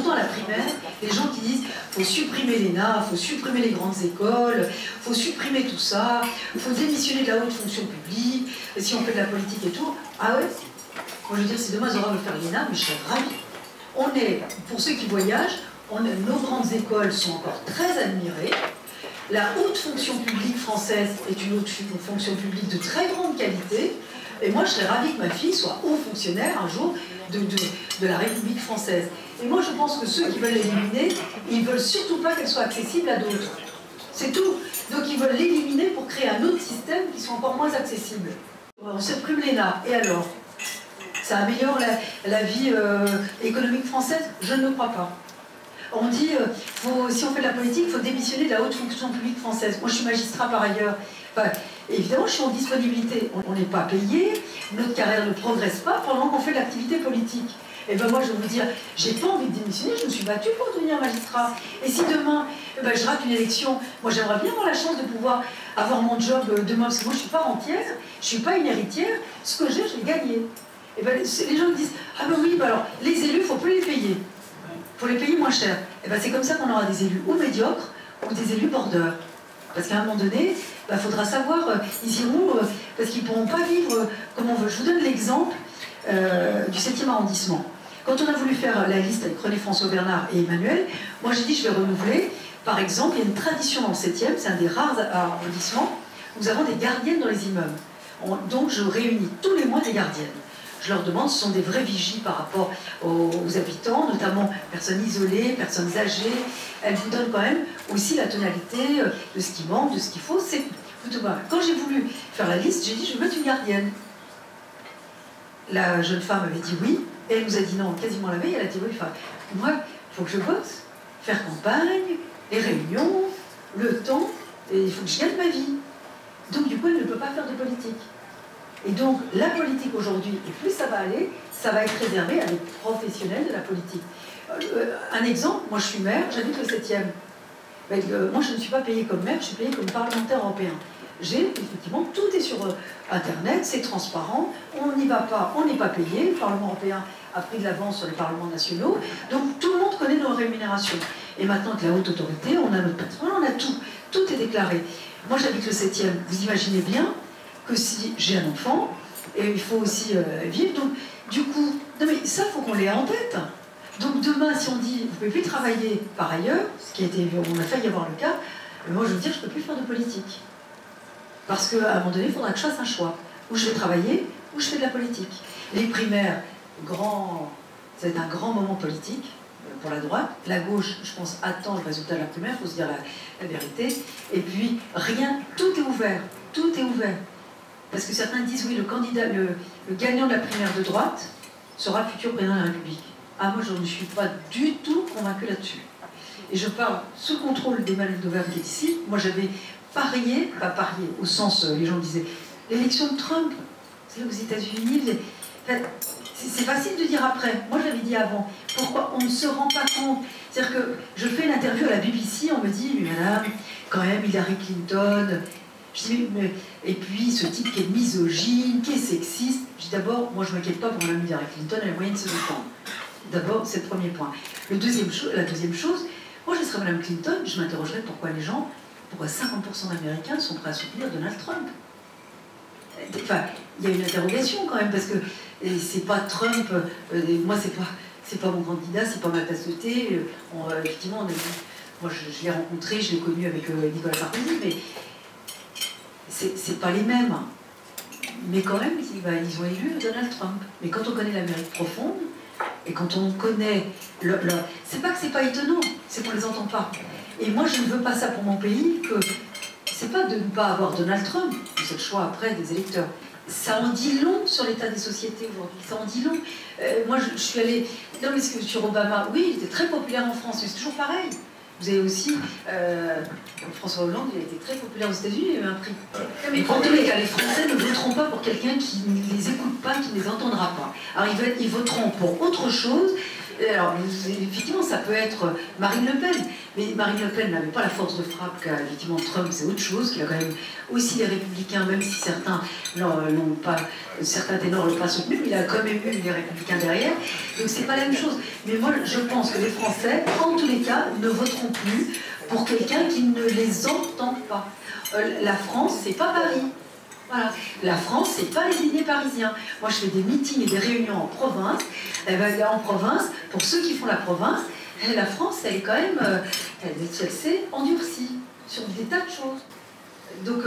j'entends à la primaire les gens qui disent faut supprimer l'ENA, faut supprimer les grandes écoles, faut supprimer tout ça, faut démissionner de la haute fonction publique, si on fait de la politique et tout. Ah ouais? Moi je veux dire, si demain Zora veut faire l'ENA, mais je serais ravie. On est, pour ceux qui voyagent, nos grandes écoles sont encore très admirées. La haute fonction publique française est une haute fonction publique de très grande qualité. Et moi, je serais ravie que ma fille soit haut fonctionnaire un jour de la République française. Et moi, je pense que ceux qui veulent l'éliminer, ils ne veulent surtout pas qu'elle soit accessible à d'autres. C'est tout. Donc ils veulent l'éliminer pour créer un autre système qui soit encore moins accessible. On supprime l'ENA. Et alors? Ça améliore la vie économique française? Je ne le crois pas. On dit, si on fait de la politique, il faut démissionner de la haute fonction publique française. Moi, je suis magistrat par ailleurs. Enfin, évidemment, je suis en disponibilité. On n'est pas payé, notre carrière ne progresse pas pendant qu'on fait de l'activité politique. Et ben moi, je vais vous dire, j'ai pas envie de démissionner, je me suis battue pour devenir magistrat. Et si demain, je rate une élection, moi j'aimerais bien avoir la chance de pouvoir avoir mon job demain, parce que moi je suis pas rentière, je suis pas une héritière, ce que j'ai, je l'ai gagné. Et ben, les gens me disent, ah ben oui, alors les élus, il faut plus les payer. Il faut les payer moins cher. Et ben c'est comme ça qu'on aura des élus ou médiocres, ou des élus border. Parce qu'à un moment donné, il faudra savoir, ils iront, parce qu'ils ne pourront pas vivre comme on veut. Je vous donne l'exemple du 7e arrondissement. Quand on a voulu faire la liste avec René François Bernard et Emmanuel, moi j'ai dit je vais renouveler. Par exemple, il y a une tradition dans le 7e, c'est un des rares arrondissements, où nous avons des gardiennes dans les immeubles. Donc je réunis tous les mois des gardiennes. Je leur demande, ce sont des vrais vigies par rapport aux habitants, notamment personnes isolées, personnes âgées. Elles vous donnent quand même aussi la tonalité de ce qui manque, de ce qu'il faut. Quand j'ai voulu faire la liste, j'ai dit je vais mettre une gardienne. La jeune femme avait dit oui, et elle nous a dit non quasiment la veille. Elle a dit oui, enfin, moi, il faut que je bosse, faire campagne, les réunions, le temps, et il faut que je gagne ma vie. Donc du coup, elle ne peut pas faire de politique. Et donc, la politique aujourd'hui, et plus ça va aller, ça va être réservé à des professionnels de la politique. Un exemple, moi je suis maire, j'habite le 7e. Moi je ne suis pas payée comme maire, je suis payée comme parlementaire européen. Effectivement, tout est sur Internet, c'est transparent, on n'y va pas, on n'est pas payé, le Parlement européen a pris de l'avance sur les parlements nationaux, donc tout le monde connaît nos rémunérations. Et maintenant que la haute autorité, on a notre patron, on a tout est déclaré. Moi j'habite le 7e, vous imaginez bien que si j'ai un enfant, et il faut aussi vivre, donc du coup, non mais ça, il faut qu'on l'ait en tête. Donc demain, si on dit, vous ne pouvez plus travailler par ailleurs, ce qui a été, on a failli avoir le cas, moi je veux dire, je ne peux plus faire de politique. Parce qu'à un moment donné, il faudra que je fasse un choix. Où je vais travailler, où je fais de la politique. Les primaires, ça va être un grand moment politique pour la droite. La gauche, je pense, attend le résultat de la primaire, il faut se dire la vérité. Et puis, rien, tout est ouvert. Tout est ouvert. Parce que certains disent, oui, le gagnant de la primaire de droite sera le futur président de la République. Ah, moi, je ne suis pas du tout convaincue là-dessus. Et je parle sous contrôle d'Emmanuel Dauvergne qui est ici. Moi, j'avais parié, pas parié, au sens, les gens disaient, l'élection de Trump, c'est aux États-Unis, c'est facile de dire après. Moi, je l'avais dit avant. Pourquoi on ne se rend pas compte? C'est-à-dire que je fais une interview à la BBC, on me dit, mais madame, quand même, Hillary Clinton. Je dis, mais, et puis ce type qui est misogyne, qui est sexiste. Je dis d'abord, moi je ne m'inquiète pas pour Mme Hillary Clinton, elle a moyen de se défendre. D'abord, c'est le premier point. La deuxième chose, moi je serais Mme Clinton, je m'interrogerais pourquoi 50% d'Américains sont prêts à soutenir Donald Trump. Enfin, il y a une interrogation quand même, parce que c'est pas Trump, moi c'est pas mon candidat, c'est pas ma tasse de thé. Effectivement, moi je l'ai rencontré, je l'ai connu avec Nicolas Sarkozy, mais c'est pas les mêmes. Mais quand même, ils ont élu Donald Trump. Mais quand on connaît l'Amérique profonde, et quand on connaît... c'est pas que c'est pas étonnant, c'est qu'on les entend pas. Et moi, je ne veux pas ça pour mon pays, que c'est pas de ne pas avoir Donald Trump, c'est le choix après des électeurs. Ça en dit long sur l'état des sociétés aujourd'hui, ça en dit long. Moi, je suis allée... Non, mais sur Obama, oui, il était très populaire en France, mais c'est toujours pareil. Vous avez aussi François Hollande, il a été très populaire aux États-Unis, il a eu un prix. Mais en tous les cas, les Français ne voteront pas pour quelqu'un qui ne les écoute pas, qui ne les entendra pas. Alors ils voteront pour autre chose, Alors, effectivement, ça peut être Marine Le Pen, mais Marine Le Pen n'avait pas la force de frappe qu'a effectivement Trump, c'est autre chose, qu'il a quand même aussi les Républicains, même si certains n'ont pas, certains ténors ne l'ont pas soutenu, mais il a quand même eu les Républicains derrière, donc c'est pas la même chose. Mais moi, je pense que les Français, en tous les cas, ne voteront plus pour quelqu'un qui ne les entend pas. La France, c'est pas Paris. Voilà. La France, c'est pas les dîners parisiens. Moi, je fais des meetings et des réunions en province. Et ben, en province, pour ceux qui font la province, la France, elle est quand même, elle s'est endurcie sur des tas de choses. Donc,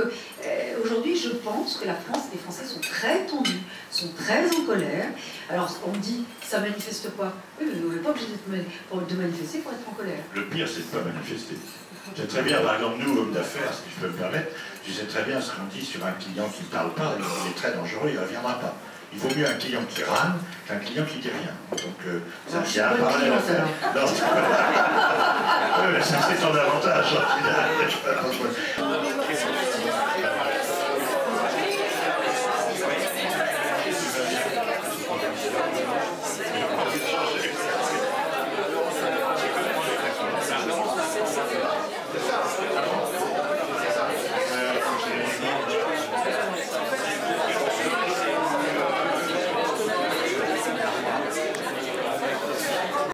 aujourd'hui, je pense que la France, les Français sont très tendus, sont très en colère. Alors, on me dit, ça manifeste pas. Oui, mais vous n'êtes pas obligé de manifester pour être en colère. Le pire, c'est de ne pas manifester. Je sais très bien, par exemple, nous, hommes d'affaires, si je peux me permettre, je sais très bien ce qu'on dit sur un client qui ne parle pas, il est très dangereux, il ne reviendra pas. Il vaut mieux un client qui rame qu'un client qui ne dit rien. Donc, ça, il y a un parallèle à faire. Non, c'est ton avantage, au final.